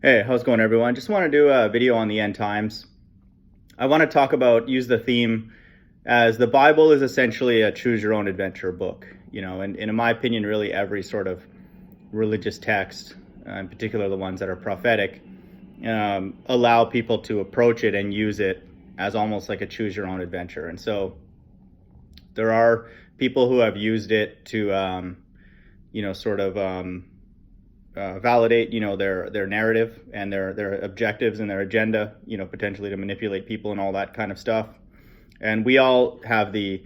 Hey, how's it going, everyone? Just want to do a video on the end times. I want to use the theme as the Bible is essentially a choose your own adventure book, and in my opinion, really every sort of religious text, in particular the ones that are prophetic, allow people to approach it and use it as almost like a choose your own adventure. And so there are people who have used it to, sort of validate, their narrative and their objectives and their agenda, potentially to manipulate people and all that kind of stuff. And we all have the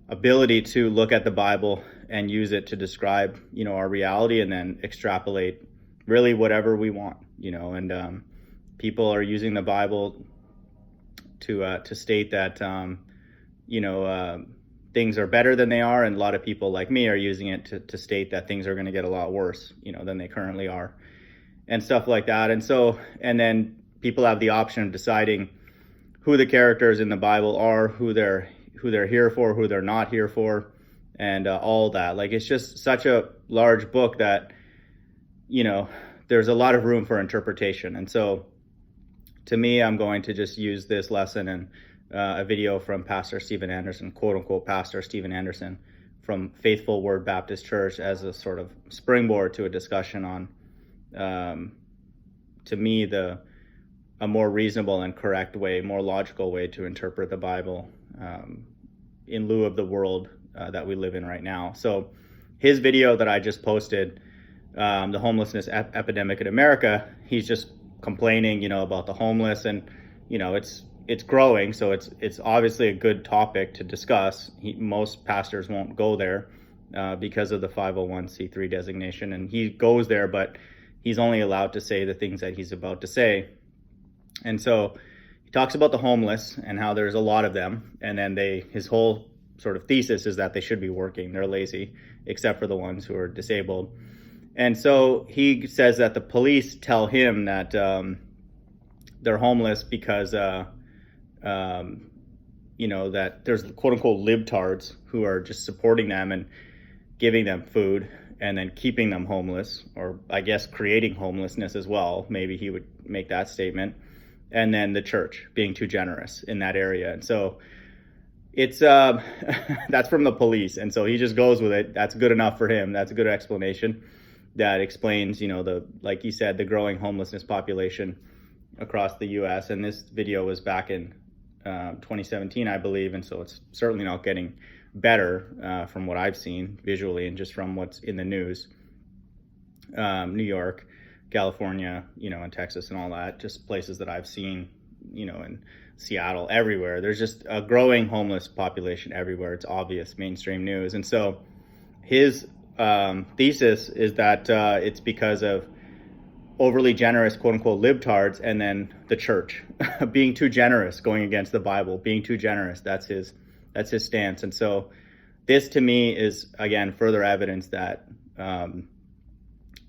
ability to look at the Bible and use it to describe, our reality, and then extrapolate really whatever we want, and people are using the Bible to state that, you know, uh, things are better than they are, and a lot of people like me are using it to state that things are going to get a lot worse, than they currently are, and stuff like that. And then people have the option of deciding who the characters in the Bible are, who they're here for, who they're not here for, and all that. Like, it's just such a large book that you know there's a lot of room for interpretation. And so, to me, I'm going to just use this lesson and a video from Pastor Steven Anderson, quote unquote Pastor Steven Anderson, from Faithful Word Baptist Church, as a sort of springboard to a discussion on, to me, a more reasonable and correct way, more logical way to interpret the Bible, in lieu of the world that we live in right now. So his video that I just posted, the homelessness epidemic in America, he's just complaining, about the homeless, and it's growing, so it's obviously a good topic to discuss. Most pastors won't go there because of the 501c3 designation, and he goes there, but he's only allowed to say the things that he's about to say. And so he talks about the homeless and how there's a lot of them, and then his whole sort of thesis is that they should be working. They're lazy, except for the ones who are disabled. And so he says that the police tell him that they're homeless because, that there's quote unquote libtards who are just supporting them and giving them food and then keeping them homeless, or I guess creating homelessness as well. Maybe he would make that statement. And then the church being too generous in that area. And so it's that's from the police. And so he just goes with it. That's good enough for him. That's a good explanation that explains, like he said, the growing homelessness population across the US. And this video was back in 2017, I believe. And so it's certainly not getting better from what I've seen visually and just from what's in the news. New York, California, and Texas and all that, just places that I've seen, in Seattle, everywhere. There's just a growing homeless population everywhere. It's obvious, mainstream news. And so his thesis is that it's because of overly generous, quote unquote, libtards, and then the church being too generous, going against the Bible, being too generous. That's his stance. And so this, to me, is again further evidence that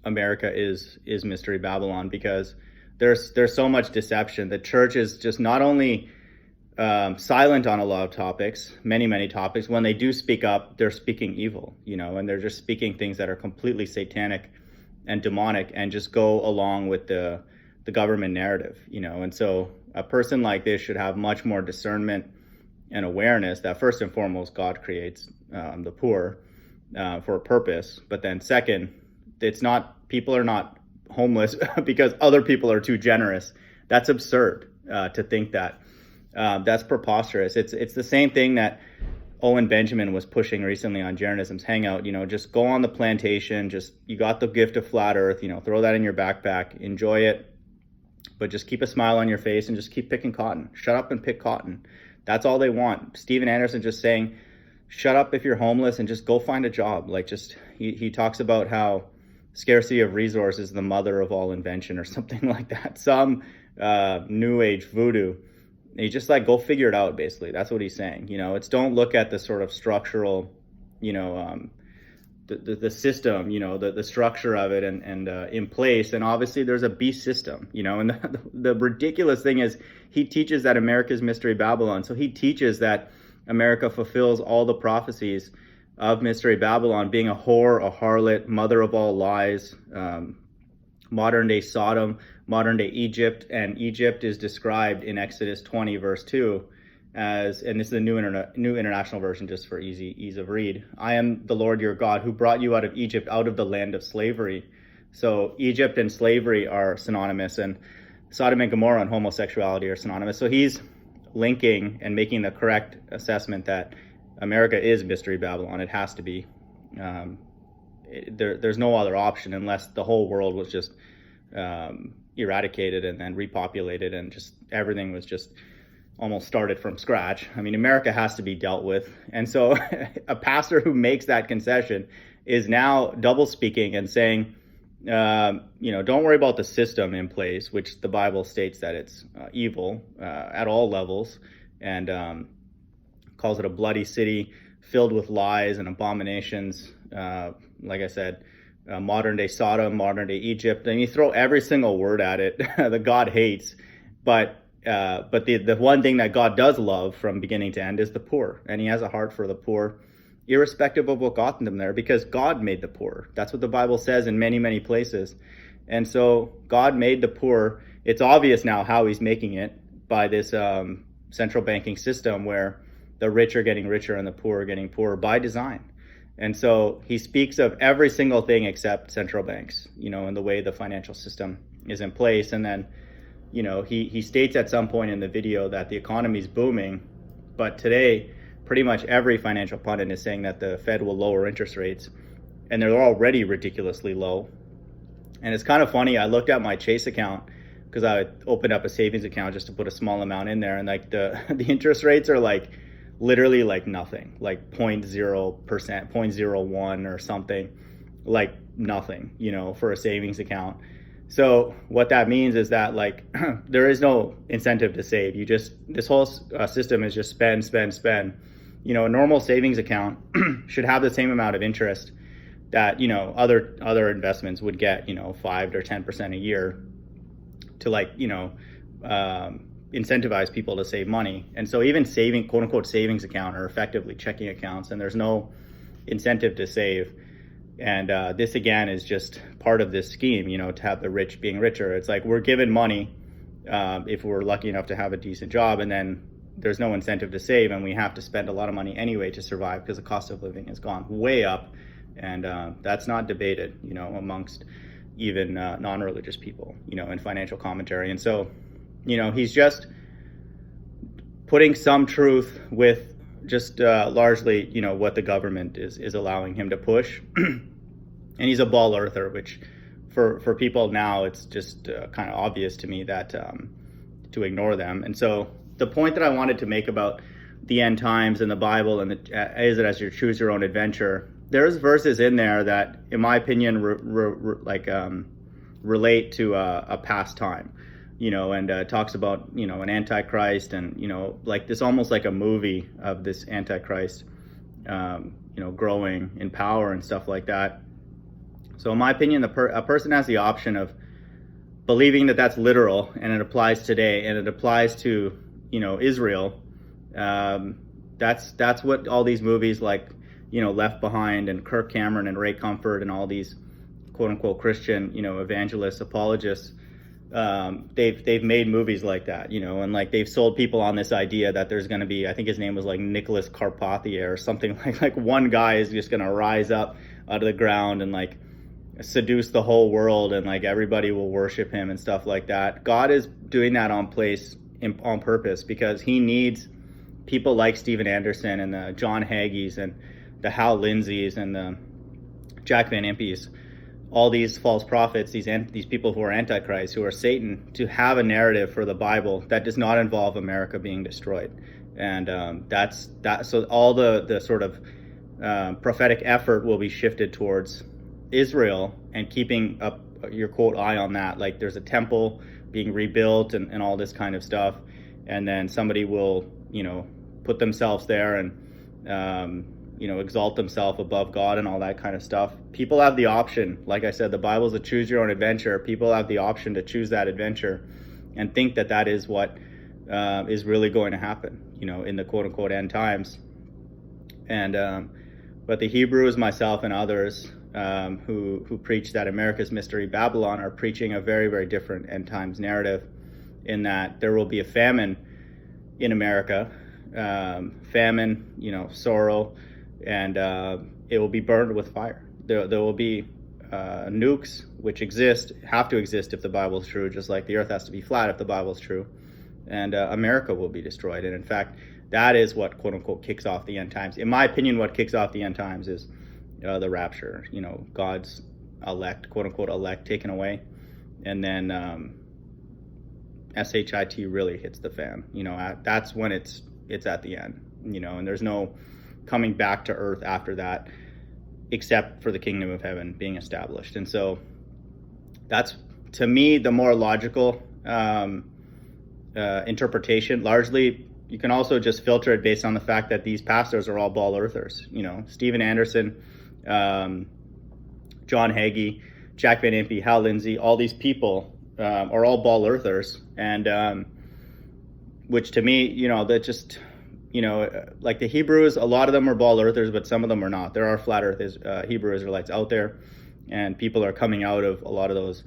America is Mystery Babylon, because there's so much deception. The church is just not only silent on a lot of topics, many topics. When they do speak up, they're speaking evil, and they're just speaking things that are completely satanic and demonic, and just go along with the government narrative, And so a person like this should have much more discernment and awareness that, first and foremost, God creates the poor for a purpose, but then second, people are not homeless because other people are too generous. That's absurd to think that. That's preposterous. It's the same thing that Owen Benjamin was pushing recently on Jeranism's Hangout. Just go on the plantation. You got the gift of flat earth. Throw that in your backpack. Enjoy it, but just keep a smile on your face and just keep picking cotton. Shut up and pick cotton. That's all they want. Steven Anderson just saying, shut up if you're homeless and just go find a job. He talks about how scarcity of resources is the mother of all invention, or something like that. Some new age voodoo. And he's just like, go figure it out, basically. That's what he's saying. It's don't look at the sort of structural, the system, the structure of it and in place. And obviously there's a beast system, and the ridiculous thing is he teaches that America's Mystery Babylon. So he teaches that America fulfills all the prophecies of Mystery Babylon, being a whore, a harlot, mother of all lies, modern day Sodom, modern day Egypt, and Egypt is described in Exodus 20 verse 2 as, and this is a new international version just for ease of read. I am the Lord your God who brought you out of Egypt, out of the land of slavery. So Egypt and slavery are synonymous, and Sodom and Gomorrah and homosexuality are synonymous. So he's linking and making the correct assessment that America is Mystery Babylon. It has to be. There's no other option unless the whole world was just eradicated and then repopulated, and just everything was just almost started from scratch. I mean, America has to be dealt with. And so a pastor who makes that concession is now double speaking and saying, don't worry about the system in place, which the Bible states that it's evil at all levels, and calls it a bloody city filled with lies and abominations. Like I said, modern day Sodom, modern day Egypt, and you throw every single word at it that God hates. But the one thing that God does love from beginning to end is the poor, and he has a heart for the poor, irrespective of what got them there, because God made the poor. That's what the Bible says in many, many places. And so God made the poor. It's obvious now how he's making it by this central banking system where the rich are getting richer and the poor are getting poorer by design. And so he speaks of every single thing except central banks, and the way the financial system is in place. And then, he states at some point in the video that the economy is booming, but today pretty much every financial pundit is saying that the Fed will lower interest rates, and they're already ridiculously low. And it's kind of funny, I looked at my Chase account because I opened up a savings account just to put a small amount in there, and like the interest rates are like literally like nothing, like 0.0%, 0.01 or something, like nothing, for a savings account. So what that means is that like there is no incentive to save. This whole system is just spend. A normal savings account should have the same amount of interest that other investments would get, 5 or 10% a year to incentivize people to save money. And so even quote unquote savings account are effectively checking accounts, and there's no incentive to save. And this again is just part of this scheme, to have the rich being richer. It's like we're given money if we're lucky enough to have a decent job, and then there's no incentive to save, and we have to spend a lot of money anyway to survive because the cost of living has gone way up. And that's not debated, amongst even non-religious people, in financial commentary. And so, he's just putting some truth with just largely, what the government is allowing him to push. And he's a ball earther, which for people now, it's just kind of obvious to me that to ignore them. And so the point that I wanted to make about the end times and the Bible and is it as you choose your own adventure, there's verses in there that, in my opinion, relate to a past time, and talks about, an Antichrist and, like this almost like a movie of this Antichrist, growing in power and stuff like that. So in my opinion, a person has the option of believing that that's literal and it applies today and it applies to, Israel. That's what all these movies like, Left Behind and Kirk Cameron and Ray Comfort and all these quote unquote Christian, evangelists, apologists, they've made movies like that, and like they've sold people on this idea that there's going to be, I think his name was like Nicholas Carpathia or something, like one guy is just going to rise up out of the ground and like seduce the whole world and like everybody will worship him and stuff like that. God is doing that on purpose because he needs people like Steven Anderson and the John Hagees and the Hal Lindsays and the Jack Van Impe's, all these false prophets, these people who are antichrists, who are Satan, to have a narrative for the Bible that does not involve America being destroyed. And that's that. So all the sort of prophetic effort will be shifted towards Israel and keeping up your quote eye on that. Like there's a temple being rebuilt and all this kind of stuff, and then somebody will put themselves there and exalt themselves above God and all that kind of stuff. People have the option. Like I said, the Bible's a choose your own adventure. People have the option to choose that adventure and think that is what is really going to happen, in the quote unquote end times. And but the Hebrews, myself and others, who preach that America's Mystery Babylon are preaching a very, very different end times narrative, in that there will be a famine in America, famine, sorrow, and it will be burned with fire. There will be nukes, which have to exist if the Bible is true, just like the earth has to be flat if the Bible is true, and America will be destroyed. And in fact, that is what, quote unquote, kicks off the end times. In my opinion, what kicks off the end times is the rapture, God's elect, quote unquote, elect taken away. And then SHIT really hits the fan, that's when it's at the end, and there's no coming back to earth after that, except for the kingdom of heaven being established. And so that's, to me, the more logical interpretation. Largely, you can also just filter it based on the fact that these pastors are all ball earthers. Steven Anderson, John Hagee, Jack Van Impe, Hal Lindsey, all these people are all ball earthers, and which to me, that just, like the Hebrews, a lot of them are ball earthers, but some of them are not. There are flat earth Hebrew Israelites out there, and people are coming out of a lot of those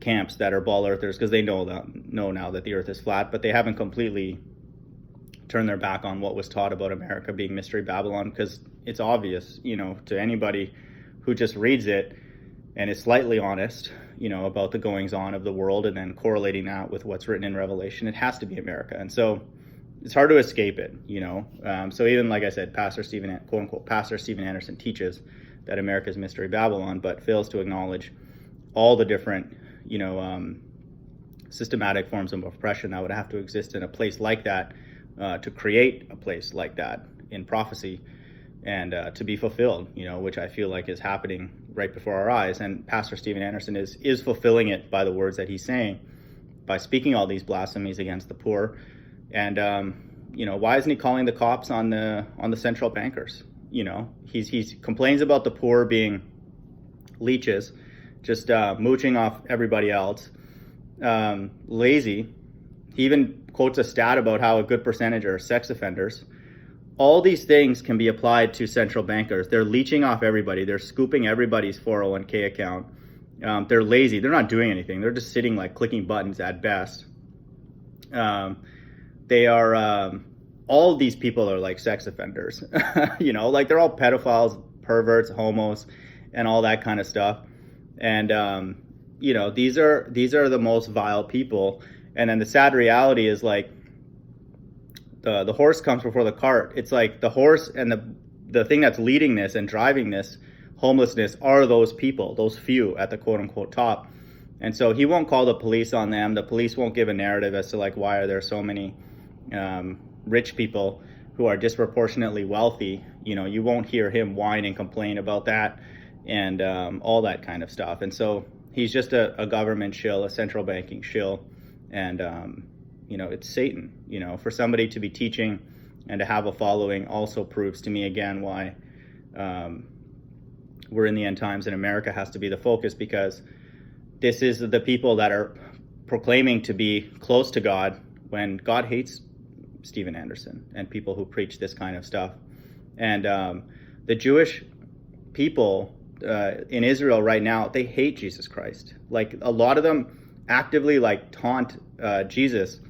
camps that are ball earthers because they know now that the earth is flat, but they haven't completely turned their back on what was taught about America being Mystery Babylon, because it's obvious, to anybody who just reads it and is slightly honest, about the goings on of the world, and then correlating that with what's written in Revelation, it has to be America. And so it's hard to escape it, so even, like I said, quote unquote, Pastor Steven Anderson teaches that America's Mystery Babylon, but fails to acknowledge all the different, systematic forms of oppression that would have to exist in a place like that, to create a place like that in prophecy, and to be fulfilled, which I feel like is happening right before our eyes. And Pastor Steven Anderson is fulfilling it by the words that he's saying, by speaking all these blasphemies against the poor. And why isn't he calling the cops on the central bankers? He complains about the poor being leeches, just mooching off everybody else, lazy. He even quotes a stat about how a good percentage are sex offenders. All these things can be applied to central bankers. They're leeching off everybody. They're scooping everybody's 401k account. They're lazy. They're not doing anything. They're just sitting, like, clicking buttons at best. They are, all these people are like sex offenders, like they're all pedophiles, perverts, homos, and all that kind of stuff. And, these are the most vile people. And then the sad reality is, like, the horse comes before the cart. It's like the horse and the thing that's leading this and driving this homelessness are those people, those few at the quote unquote top. And so he won't call the police on them. The police won't give a narrative as to, like, why are there so many rich people who are disproportionately wealthy. You won't hear him whine and complain about that, and all that kind of stuff. And so he's just a government shill, a central banking shill. And it's Satan. For somebody to be teaching and to have a following also proves to me again why we're in the end times and America has to be the focus, because this is the people that are proclaiming to be close to God when God hates Steven Anderson and people who preach this kind of stuff. And the Jewish people in Israel right now, they hate Jesus Christ. Like, a lot of them actively, like, taunt Jesus,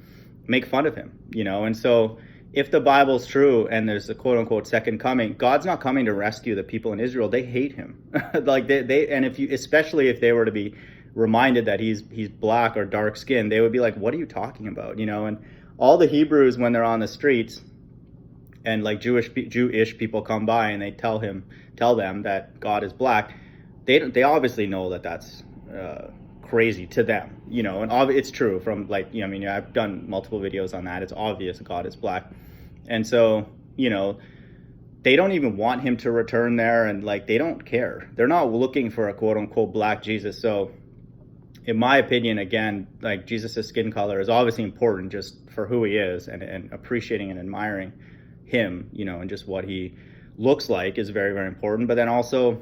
make fun of him, and so if the Bible's true and there's a quote unquote second coming, God's not coming to rescue the people in Israel. They hate him. Like they and especially if they were to be reminded that he's black or dark skinned, they would be like, what are you talking about? And all the Hebrews, when they're on the streets and, like, Jewish people come by and they tell them that God is black, they obviously know that that's crazy to them, and it's true from, like, I've done multiple videos on that. It's obvious God is black. And so, they don't even want him to return there, and, like, they don't care. They're not looking for a quote unquote black Jesus. So in my opinion, again, like, Jesus' skin color is obviously important just for who he is, and appreciating and admiring him, and just what he looks like is very, very important. But then also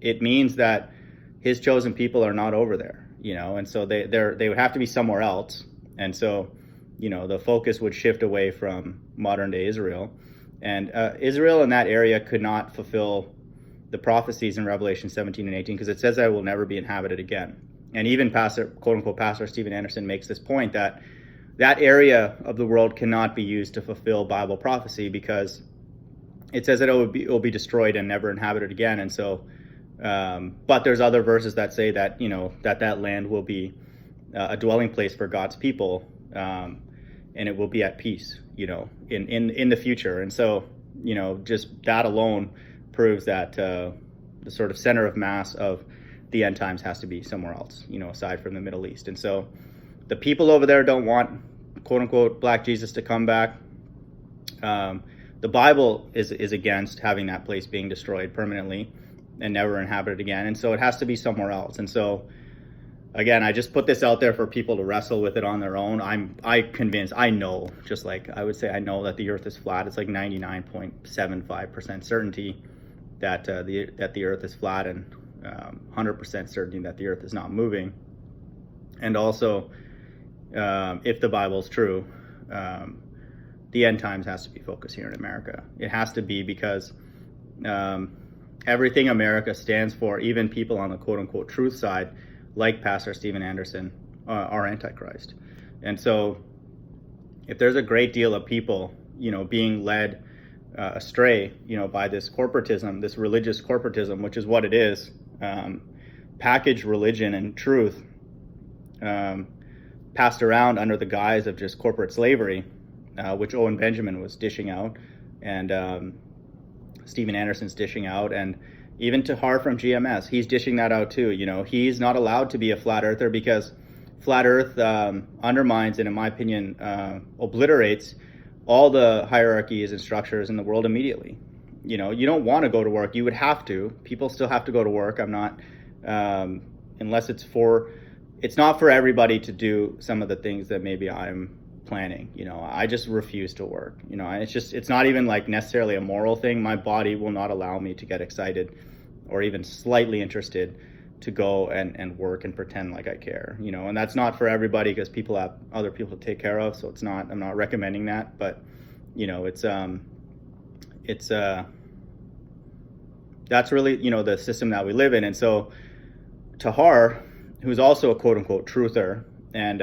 it means that his chosen people are not over there, and so they would have to be somewhere else. And so, the focus would shift away from modern day Israel, and Israel in that area could not fulfill the prophecies in Revelation 17 and 18, because it says that it will never be inhabited again. And even quote unquote Pastor Steven Anderson makes this point that that area of the world cannot be used to fulfill Bible prophecy, because it says that it will be destroyed and never inhabited again. And so, but there's other verses that say that, that land will be a dwelling place for God's people, and it will be at peace, in the future. And so, just that alone proves that the sort of center of mass of the end times has to be somewhere else, aside from the Middle East. And so the people over there don't want, quote unquote, Black Jesus to come back. The Bible is against having that place being destroyed permanently and never inhabited again. And so it has to be somewhere else. And so, again, I just put this out there for people to wrestle with it on their own. I know, just like I would say, I know that the earth is flat. It's like 99.75% certainty that the earth is flat, and 100% certainty that the earth is not moving. And also, if the Bible's true, the end times has to be focused here in America. It has to be, because everything America stands for, even people on the quote unquote truth side, like Pastor Steven Anderson, are Antichrist. And so if there's a great deal of people, being led astray, by this corporatism, this religious corporatism, which is what it is, packaged religion and truth, passed around under the guise of just corporate slavery, which Owen Benjamin was dishing out, and Steven Anderson's dishing out, and even Tahar from GMS, he's dishing that out too. He's not allowed to be a flat earther, because flat earth undermines and, in my opinion, obliterates all the hierarchies and structures in the world immediately. You don't want to go to work. You would have to. People still have to go to work. I'm not, unless it's not for everybody to do some of the things that maybe I'm planning. I just refuse to work. It's not even like necessarily a moral thing. My body will not allow me to get excited or even slightly interested to go and work and pretend like I care, and that's not for everybody, because people have other people to take care of. So I'm not recommending that, but that's really, the system that we live in. And so Tahar, who's also a quote unquote truther and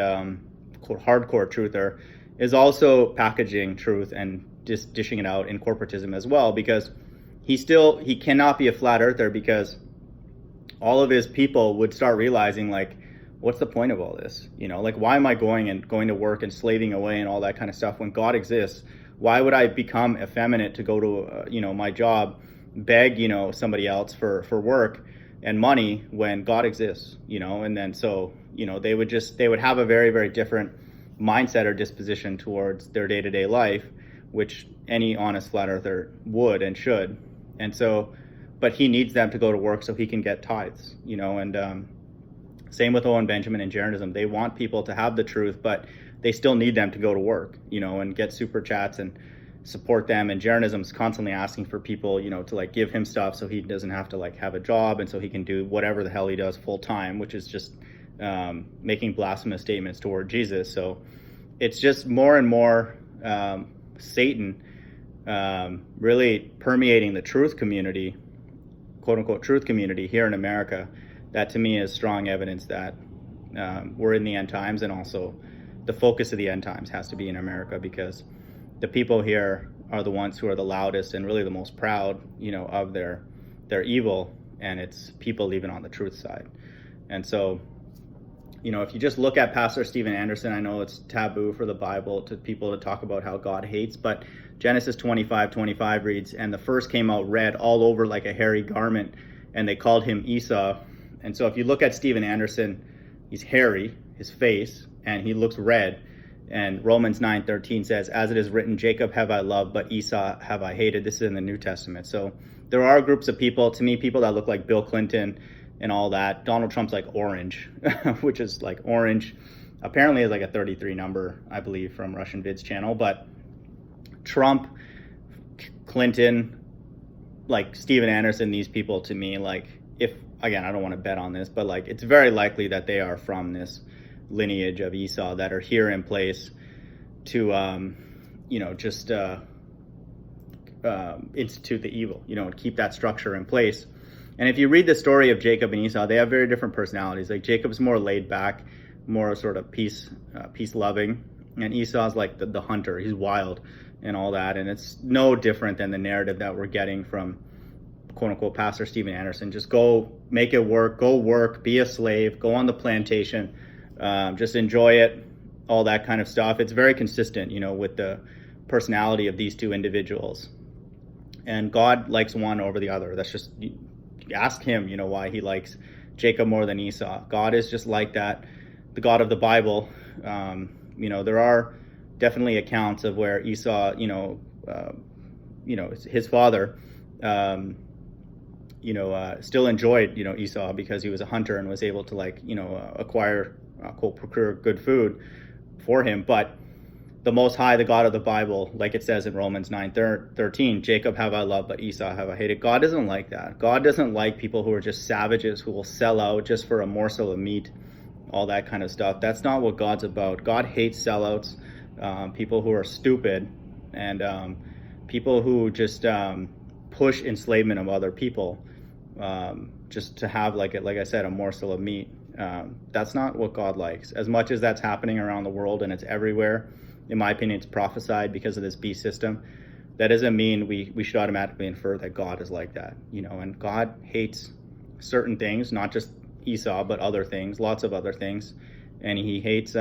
quote hardcore truther, is also packaging truth and just dishing it out in corporatism as well, because he cannot be a flat earther, because all of his people would start realizing, like, what's the point of all this? Why am I going to work and slaving away and all that kind of stuff when God exists? Why would I become effeminate to go to my job, beg somebody else for work and money when God exists? And then so they would have a very, very different mindset or disposition towards their day-to-day life, which any honest flat earther would and should. And so, but he needs them to go to work so he can get tithes, and same with Owen Benjamin and Jeranism. They want people to have the truth, but they still need them to go to work, and get super chats and support them. And Jeranism's constantly asking for people, to like give him stuff so he doesn't have to like have a job, and so he can do whatever the hell he does full time, which is just making blasphemous statements toward Jesus. So it's just more and more Satan really permeating the truth community, quote unquote truth community here in America. That to me is strong evidence that we're in the end times, and also the focus of the end times has to be in America, because the people here are the ones who are the loudest and really the most proud, of their evil, and it's people even on the truth side. And so, if you just look at Pastor Steven Anderson, I know it's taboo for the Bible to people to talk about how God hates, but Genesis 25:25 reads, "And the first came out red all over like a hairy garment, and they called him Esau." And so if you look at Steven Anderson, he's hairy, his face, and he looks red. And Romans 9:13 says, "As it is written, Jacob have I loved, but Esau have I hated." This is in the New Testament. So there are groups of people, to me, people that look like Bill Clinton and all that. Donald Trump's like orange, which is like orange. Apparently is like a 33 number, I believe, from Russian Vids channel. But Trump, Clinton, like Steven Anderson, these people, to me, like, if, again, I don't want to bet on this, but like, it's very likely that they are from this lineage of Esau that are here in place to, institute the evil, keep that structure in place. And if you read the story of Jacob and Esau, they have very different personalities. Like Jacob's more laid back, more sort of peace loving, and Esau's like the hunter. He's wild and all that. And it's no different than the narrative that we're getting from quote unquote Pastor Steven Anderson. Just go make it work, go work, be a slave, go on the plantation, just enjoy it, all that kind of stuff. It's very consistent, with the personality of these two individuals. And God likes one over the other. That's just, ask him, why he likes Jacob more than Esau. God is just like that. The God of the Bible, there are definitely accounts of where Esau, his father, still enjoyed, Esau because he was a hunter and was able to acquire, procure good food for him. But the Most High, the God of the Bible, like it says in Romans 9:13, Jacob have I loved, but Esau have I hated. God isn't like that. God doesn't like people who are just savages, who will sell out just for a morsel of meat, all that kind of stuff. That's not what God's about. God hates sellouts, people who are stupid, and people who just push enslavement of other people just to have, like I said, a morsel of meat. That's not what God likes. As much as that's happening around the world and it's everywhere, in my opinion, it's prophesied because of this beast system. That doesn't mean we should automatically infer that God is like that, and God hates certain things, not just Esau, but other things, lots of other things. And he hates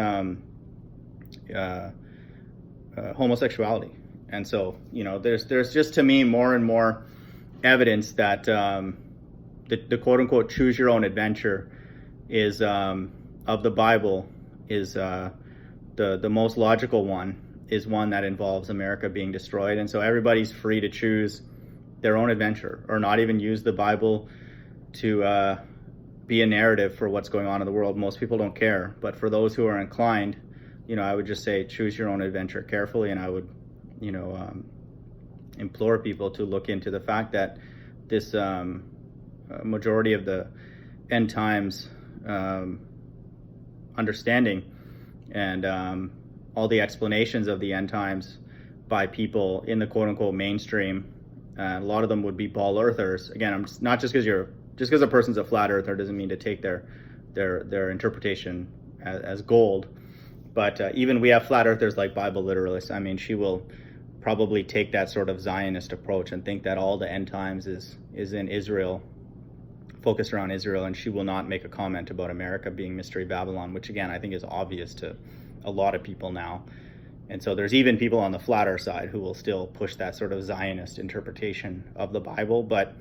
homosexuality. And so, there's just, to me, more and more evidence that the quote unquote choose your own adventure is of the Bible is the most logical one, is one that involves America being destroyed. And so everybody's free to choose their own adventure, or not even use the Bible to be a narrative for what's going on in the world. Most people don't care. But for those who are inclined, I would just say choose your own adventure carefully. And I would, implore people to look into the fact that this majority of the end times understanding and all the explanations of the end times by people in the quote-unquote mainstream, a lot of them would be ball earthers. Again, I'm just, not just because a person's a flat earther doesn't mean to take their interpretation as gold. But even we have flat earthers like Bible literalists. I mean, she will probably take that sort of Zionist approach and think that all the end times is in Israel, focused around Israel, and she will not make a comment about America being Mystery Babylon, which again I think is obvious to a lot of people now. And so there's even people on the flat earth side who will still push that sort of Zionist interpretation of the Bible. But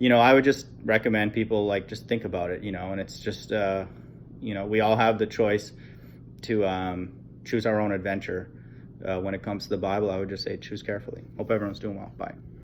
I would just recommend people just think about it, and it's just we all have the choice to choose our own adventure. When it comes to the Bible, I would just say choose carefully. Hope everyone's doing well. Bye.